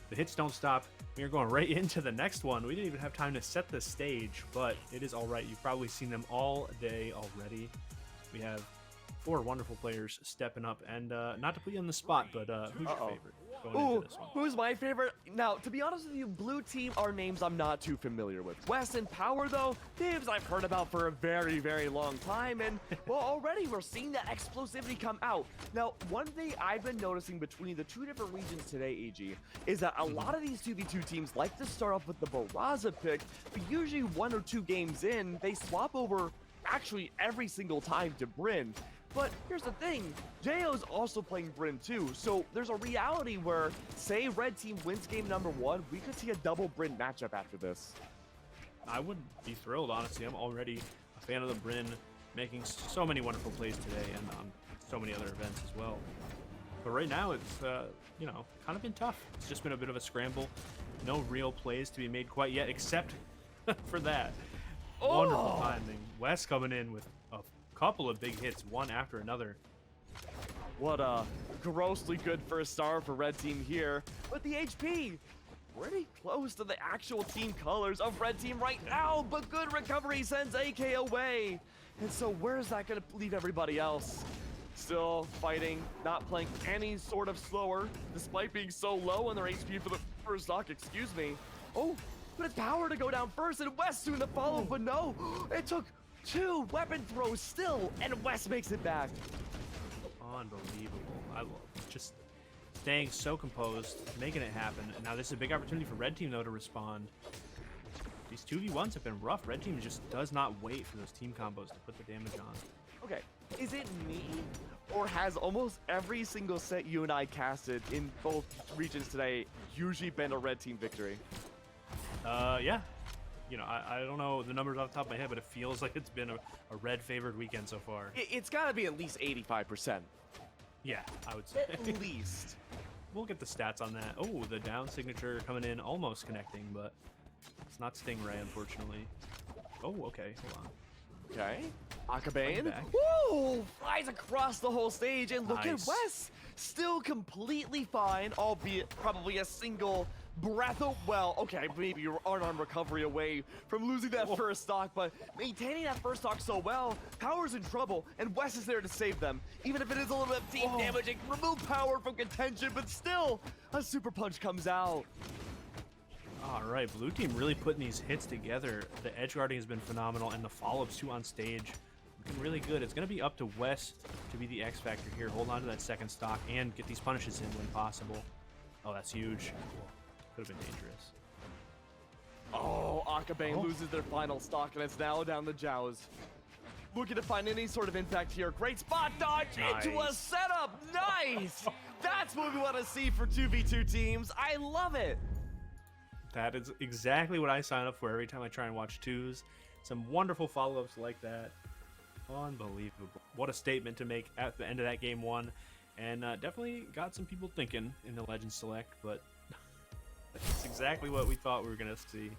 The hits don't stop. We are going right into the next one. We didn't even have time to set the stage, but it is all right. You've probably seen them all day already. We have 4 wonderful players stepping up, and not to put you on the spot, but who's your favorite going into this one? Who's my favorite? Now, to be honest with you, blue team are names I'm not too familiar with. Wess and Power, though, names I've heard about for a very, very long time, and, well, already we're seeing that explosivity come out. Now, one thing I've been noticing between the 2 different regions today, EG, is that a lot of these 2v2 teams like to start off with the Barraza pick, but usually 1 or 2 games in, they swap over actually every single time to Brynn. But here's the thing, Jao's also playing Brynn too, so there's a reality where, say red team wins game number 1, we could see a double Brynn matchup after this. I would be thrilled, honestly. I'm already a fan of the Brynn, making so many wonderful plays today and on so many other events as well. But right now, it's, you know, kind of been tough. It's just been a bit of a scramble. No real plays to be made quite yet, except for that. Oh! Wonderful timing. Wess coming in with a couple of big hits, one after another. What a grossly good first star for red team here, but the HP pretty close to the actual team colors of red team right now, but good recovery sends AK away. And so where is that going to leave everybody else? Still fighting, not playing any sort of slower, despite being so low on their HP for the first stock, excuse me. Oh, but it's Power to go down first, and Wess soon to follow, but no, it took 2 weapon throws still, and Wess makes it back. Unbelievable. I love just staying so composed, making it happen. And now this is a big opportunity for red team, though, to respond. These 2v1s have been rough. Red team just does not wait for those team combos to put the damage on. Okay, is it me, or has almost every single set you and I casted in both regions today usually been a red team victory? Yeah. You know, I don't know the numbers off the top of my head, but it feels like it's been a red favored weekend so far. It's got to be at least 85%. Yeah, I would say. At least. We'll get the stats on that. Oh, the down signature coming in, almost connecting, but it's not Stingray, unfortunately. Oh, okay, hold on. Okay. Akabane. Back. Woo! Flies across the whole stage, and look Nice. at Wess. Still completely fine, albeit probably a single breath of, well, okay, maybe you're unarmed recovery away from losing that first stock, but maintaining that first stock so well, Power's in trouble, and Wess is there to save them. Even if it is a little bit of team damage, it can remove Power from contention, but still, a super punch comes out. All right, blue team really putting these hits together. The edge guarding has been phenomenal, and the follow-ups too on stage looking really good. It's going to be up to Wess to be the X factor here. Hold on to that second stock and get these punishes in when possible. Oh, that's huge. Could have been dangerous. Oh, Akabane loses their final stock, and it's now down to Jaoz. Looking to find any sort of impact here. Great spot dodge into a Nice. setup. Nice! That's what we want to see for 2v2 teams. I love it. That is exactly what I sign up for every time I try and watch twos. Some wonderful follow-ups like that. Unbelievable. What a statement to make at the end of that game 1. And definitely got some people thinking in the Legends Select, but that's exactly what we thought we were going to see.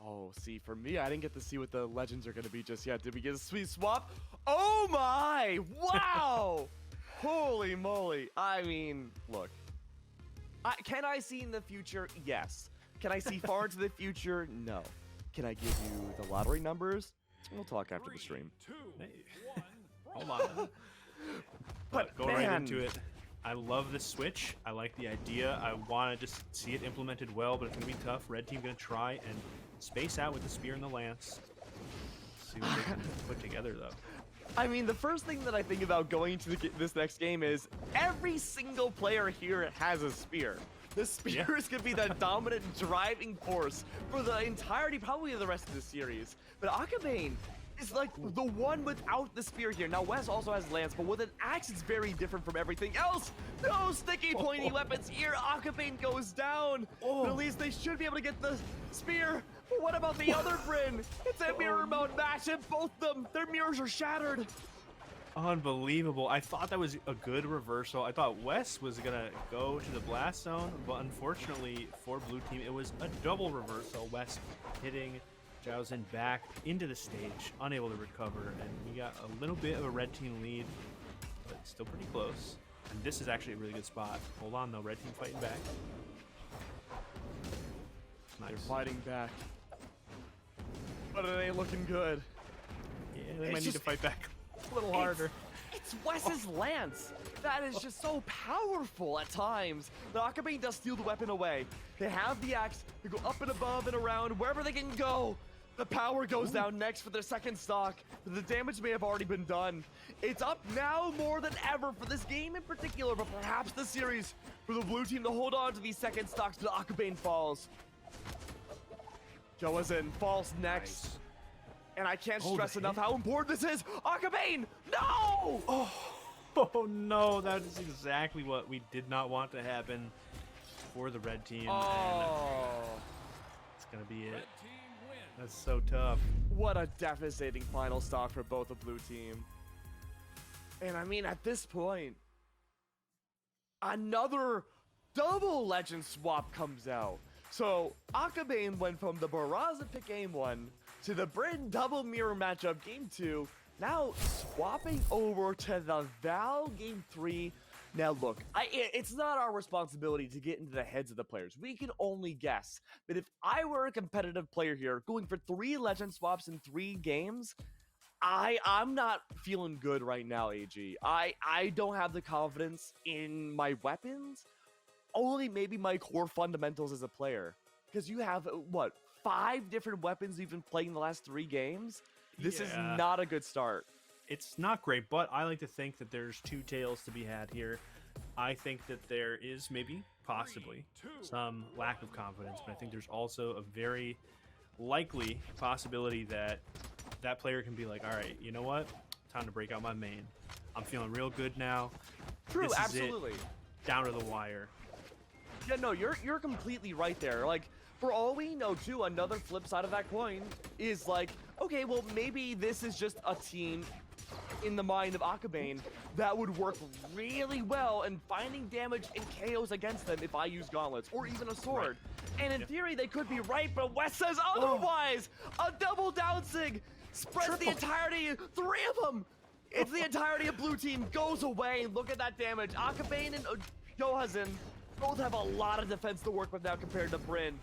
Oh, see, for me, I didn't get to see what the legends are going to be just yet. Did we get a sweet swap? Oh my! Wow! Holy moly. I mean, look. Can I see in the future? Yes. Can I see far into the future? No. Can I give you the lottery numbers? We'll talk after the stream. Hey. Hold on. But go man, right into it. I love this switch. I like the idea. I want to just see it implemented well, but it's going to be tough. Red team going to try and space out with the spear and the lance. See what they can put together, though. I mean, the first thing that I think about going into this next game is every single player here has a spear. The spear is going to be the dominant driving force for the entirety, probably of the rest of the series. But Akabane is like the one without the spear here. Now, Wess also has lance, but with an axe, it's very different from everything else. No sticky, pointy weapons here. Akabane goes down. But at least they should be able to get the spear. But what about the other Brynn? It's a mirror mode match, and both of them, their mirrors are shattered. Unbelievable. I thought that was a good reversal. I thought Wess was going to go to the blast zone, but unfortunately for blue team, it was a double reversal. Wess hitting Jaozin back into the stage, unable to recover, and we got a little bit of a red team lead, but still pretty close. And this is actually a really good spot. Hold on, though. Red team fighting back. Nice. They're fighting back. But it ain't looking good. Yeah, they might need to fight back a little harder. It's Wess's lance. That is just so powerful at times. The Akabane does steal the weapon away. They have the axe. They go up and above and around, wherever they can go. The power goes down next for their second stock. The damage may have already been done. It's up now more than ever for this game in particular, but perhaps the series for the blue team to hold on to these second stocks to the Akabane falls. Jaozin falls next. Nice. And I can't stress enough how important this is. Akabane, no! Oh no, that is exactly what we did not want to happen for the red team. Oh. And it's gonna be it. That's so tough. What a devastating final stock for both the blue team. And I mean, at this point, another double legend swap comes out. So Akabane went from the Brawlhalla pick game 1 to the Bryn double mirror matchup game 2. Now swapping over to the Val game 3. Now look, it's not our responsibility to get into the heads of the players. We can only guess. But if I were a competitive player here, going for 3 legend swaps in 3 games, I'm not feeling good right now, AG. I don't have the confidence in my weapons. Only maybe my core fundamentals as a player. Because you have, what, 5 different weapons you've been playing the last 3 games? This is not a good start. It's not great, but I like to think that there's 2 tails to be had here. I think that there is maybe, possibly, some lack of confidence, but I think there's also a very likely possibility that that player can be like, all right, you know what? Time to break out my main. I'm feeling real good now. True, This is absolutely. it. Down to the wire. Yeah, no, you're completely right there. Like, for all we know, too, another flip side of that coin is like, okay, well, maybe this is just a team in the mind of Akabane that would work really well in finding damage and KOs against them if I use gauntlets or even a sword. Right. And in theory, they could be right, but Wess says otherwise. A double down sig spreads the entirety, 3 of them. It's the entirety of blue team goes away. Look at that damage. Akabane and Jaozin both have a lot of defense to work with now compared to Bryn.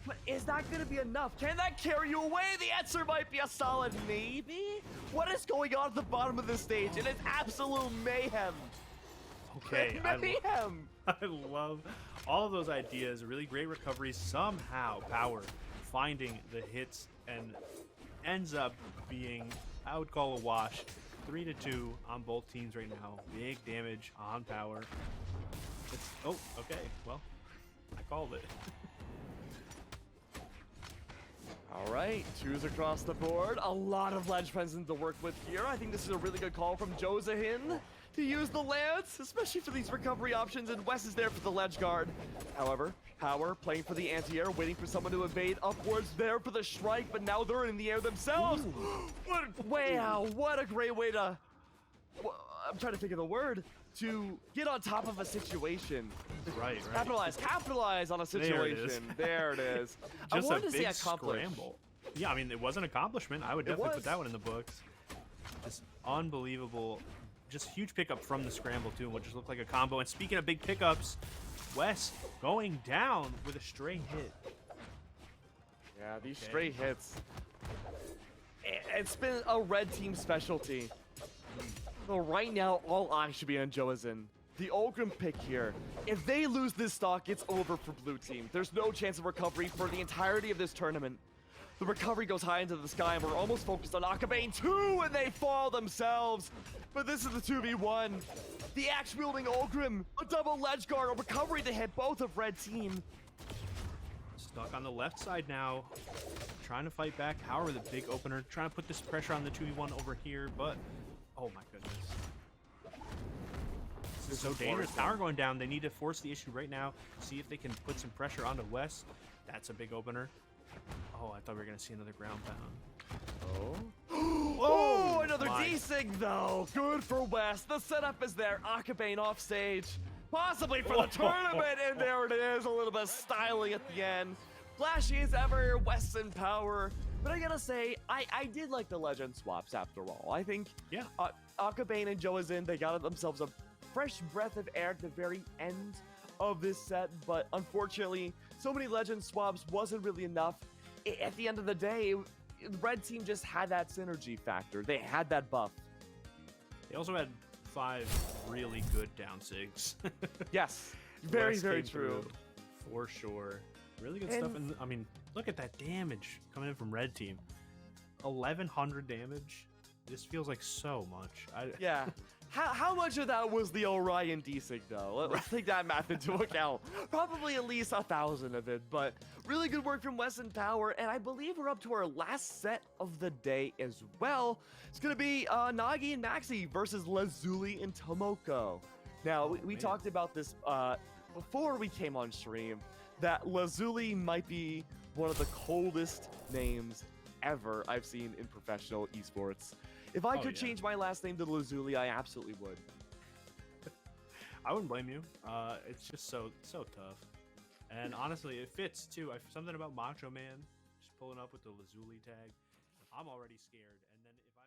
But is that going to be enough? Can that carry you away? The answer might be a solid maybe. What is going on at the bottom of this stage? It is absolute mayhem. Okay, mayhem. I love all of those ideas. Really great recovery. Somehow, Power finding the hits and ends up being, I would call, a wash. 3-2 on both teams right now. Big damage on Power. Oh, okay. Well, I called it. All right, 2s across the board. A lot of ledge presence to work with here. I think this is a really good call from Jaozin to use the lance, especially for these recovery options, and Wess is there for the ledge guard. However, Power playing for the anti-air, waiting for someone to evade upwards, there for the strike, but now they're in the air themselves. Wow, what a great way to... I'm trying to think of the word. To get on top of a situation. Right. Capitalize on a situation. There it is. Just I wanted a to see big accomplish. scramble. Yeah, I mean, it was an accomplishment. I would definitely put that one in the books. Just unbelievable. Just huge pickup from the scramble, too, what just looked like a combo. And speaking of big pickups, Wess going down with a stray hit. Yeah, these stray hits. It's been a red team specialty. So right now, all eyes should be on Jaozin. The Ulgrim pick here. If they lose this stock, it's over for blue team. There's no chance of recovery for the entirety of this tournament. The recovery goes high into the sky, and we're almost focused on Akabane too, and they fall themselves. But this is the 2v1. The axe-wielding Ulgrim, a double ledge guard, a recovery to hit both of red team. Stuck on the left side now. Trying to fight back. Power with a big opener. Trying to put this pressure on the 2v1 over here, but... oh my goodness. This is so dangerous. Power going down. They need to force the issue right now. See if they can put some pressure onto Wess. That's a big opener. Oh, I thought we were going to see another ground pound. Oh, another D-Sig though. Good for Wess. The setup is there. Akabane off stage. Possibly for the tournament. And there it is. A little bit of styling at the end. Flashy as ever. Wess in Power. But I gotta say, I did like the legend swaps after all. I think Akabane and Jaozin, they got themselves a fresh breath of air at the very end of this set, but unfortunately, so many legend swaps wasn't really enough. At the end of the day, the red team just had that synergy factor. They had that buff. They also had 5 really good down sigs. Yes, very, Wess very came true. through, for sure. Really good stuff. And I mean, look at that damage coming in from red team. 1100 damage. This feels like so much. Yeah. How much of that was the Orion desig though? Let's take that math into account. Probably at least 1,000 of it, but really good work from Wess and Power, and I believe we're up to our last set of the day as well. It's gonna be Nagi and Maxi versus Lazuli and Tomoko. Now, we talked about this before we came on stream, that Lazuli might be one of the coldest names ever I've seen in professional esports. If I could change my last name to Lazuli, I absolutely would. I wouldn't blame you. It's just so tough. And honestly, it fits too. Something about Macho Man just pulling up with the Lazuli tag. I'm already scared. And then if I